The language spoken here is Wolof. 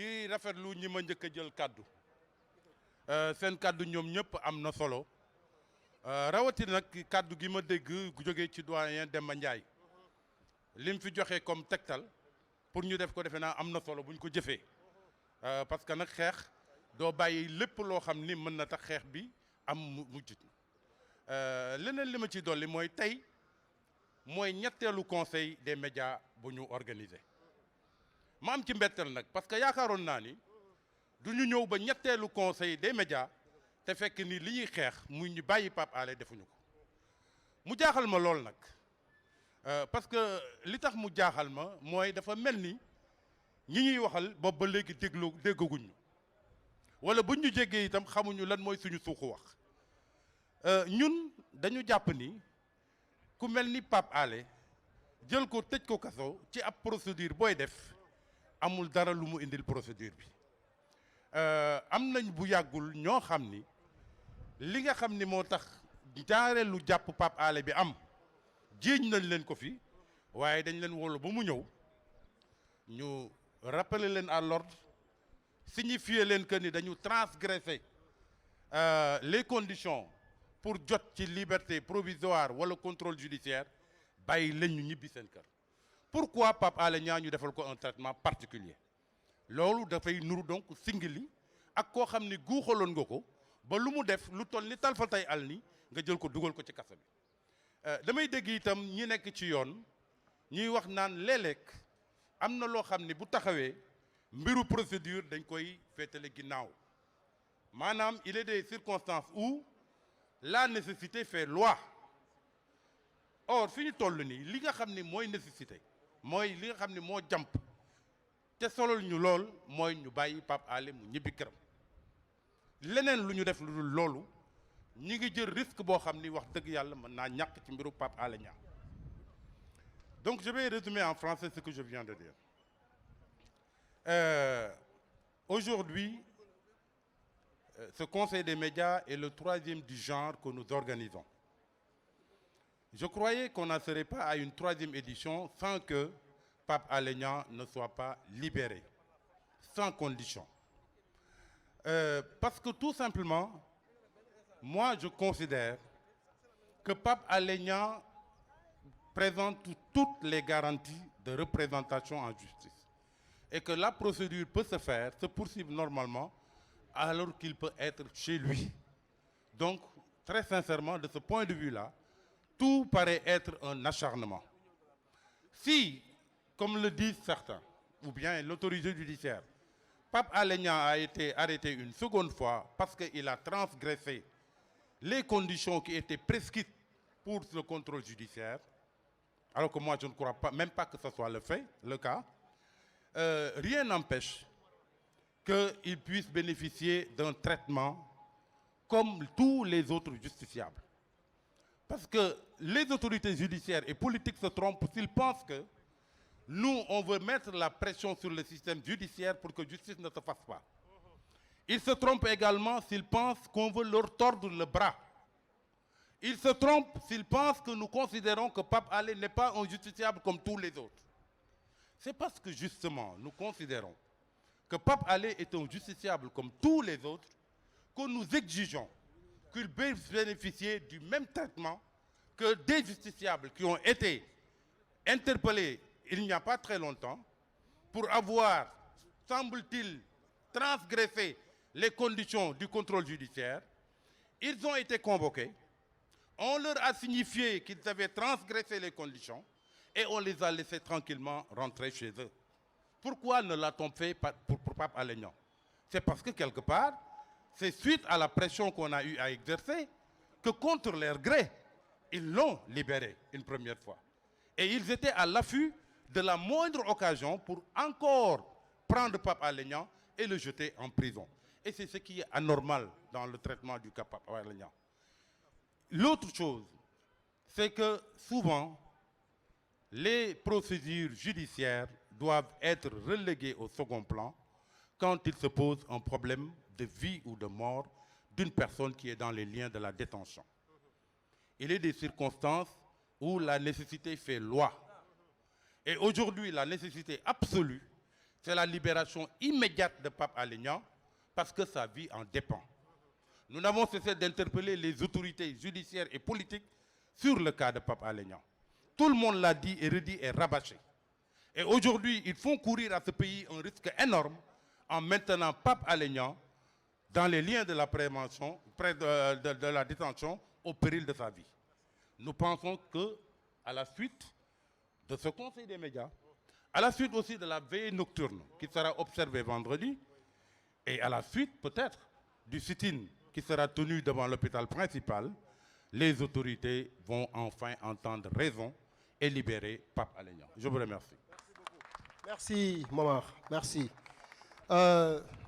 di rafetlu ñi ma njëkk a jël kàddu seen kàddu ñoom ñëpp am na solo rawatina nag kàddu gi ma dégg gu jógee ci doyen Demba Ndiaye lim fi joxe comme tegtal pour ñu def ko defe naa am na solo bu ñu ko jëfee parce que nag xeex doo bàyyi lépp loo xam ni mën na tax xeex bi am mujj leneen li ma ci dolli mooy tey mooy ñetteelu conseil des médias bu ñu organisé ma am ci mbetteel nag parce que yaakaaroon naa ni du ñu ñëw ba ñetteelu conseil des médias te fekk ni li ñuy xeex muy ñu bàyyi Pape Alé defuñu ko mu jaaxal ma lool nag parce que li tax mu jaaxal ma mooy dafa mel ni ñi ñuy waxal boobu ba léegi déggaguñ ñu wala buñ ñu jéggee itam xamuñu lan mooy suñu suuxu wax ñun dañu jàpp ni ku mel ni Pape Alé jël ko tëj ko kaso ci ab procédure booy def amul dara lu mu indil procédure bi am nañ bu yàggul ñoo xam ni li nga xam ni moo tax jaareelu jàpp Pape Alé bi am jéeñ nañ leen ko fi waaye dañ leen wolu ba mu ñëw ñu rappeler leen à l'ordre signifier leen que ni dañu transgresser les conditions pour jot ci liberté provisoire wala contrôle judiciaire bàyyi leen ñu ñibbi seen kër pourquoi Pape Alé Niang ñu defal ko un traitement particulier loolu dafay nuru donc singili ak koo xam ni guuxaloon nga ko ba lu mu def lu toll ni talfatay al ni nga jël ko dugal ko ci kaso bi damay dégg itam ñi nekk ci yoon ñuy wax naan léeg-léeg am na loo xam ni bu taxawee mbiru procédure dañ koy féetale ginnaaw maanaam il est des circonstances où la nécessité fait loi or fi ñu toll nii li nga xam ni mooy nécessité mooy li nga xam ni moo jàmp te solol ñu lool mooy ñu bàyyi Pape Alé mu ñibbi këram leneen lu ñu def lu dul loolu ñi ngi jël risque boo xam ni wax dëgg yàlla mën naa ñàkk ci mbiru Pape Alé Niang donc je vais résumer en français ce que je viens de dire aujourd'hui ce conseil des médias est le 3e du genre que nous organisons. Je croyais qu'on n'en serait pas à une 3e édition sans que Pape Alé Niang ne soit pas libéré, sans condition. Parce que tout simplement, moi je considère que Pape Alé Niang présente toutes les garanties de représentation en justice et que la procédure peut se poursuivre normalement alors qu'il peut être chez lui. Donc, très sincèrement, de ce point de vue-là, tout paraît être un acharnement. Si, comme le disent certains, ou bien l'autorité judiciaire, Pape Alé Niang a été arrêté une seconde fois parce qu'il a transgressé les conditions qui étaient prescrites pour le contrôle judiciaire, alors que moi je ne crois pas, même pas que ce soit le cas, rien n'empêche qu'il puisse bénéficier d'un traitement comme tous les autres justiciables. Parce que les autorités judiciaires et politiques se trompent s'ils pensent que nous, on veut mettre la pression sur le système judiciaire pour que justice ne se fasse pas. Ils se trompent également s'ils pensent qu'on veut leur tordre le bras. Ils se trompent s'ils pensent que nous considérons que Pape Alé n'est pas un justiciable comme tous les autres. C'est parce que justement, nous considérons que Pape Alé est un justiciable comme tous les autres, que nous exigeons qu'il bénéficie du même traitement que des justiciables qui ont été interpellés il n'y a pas très longtemps pour avoir, semble-t-il, transgressé les conditions du contrôle judiciaire. Ils ont été convoqués, on leur a signifié qu'ils avaient transgressé les conditions et on les a laissés tranquillement rentrer chez eux. Pourquoi ne l'a-t-on fait pour Pape Alé Niang? C'est parce que quelque part, c'est suite à la pression qu'on a eu à exercer que contre leur gré, ils l'ont libéré une première fois. Et ils étaient à l'affût de la moindre occasion pour encore prendre Pape Alé Niang et le jeter en prison. Et c'est ce qui est anormal dans le traitement du cas Pape Alé Niang. L'autre chose, c'est que souvent, les procédures judiciaires doivent être reléguées au second plan quand il se pose un problème de vie ou de mort d'une personne qui est dans les liens de la détention. Il est des circonstances où la nécessité fait loi. Et aujourd'hui, la nécessité absolue, c'est la libération immédiate de Pape Alé Niang, parce que sa vie en dépend. Nous n'avons cessé d'interpeller les autorités judiciaires et politiques sur le cas de Pape Alé Niang. Tout le monde l'a dit et redit et rabâché. Et aujourd'hui, ils font courir à ce pays un risque énorme en maintenant Pape Alé Niang dans les liens de la prévention, près de la détention, au péril de sa vie. Nous pensons que, à la suite de ce conseil des médias, à la suite aussi de la veillée nocturne qui sera observée vendredi, et à la suite peut-être du sit-in qui sera tenu devant l'hôpital principal, les autorités vont enfin entendre raison et libérer Pape Alé Niang. Je vous remercie. Merci, Momar. Merci.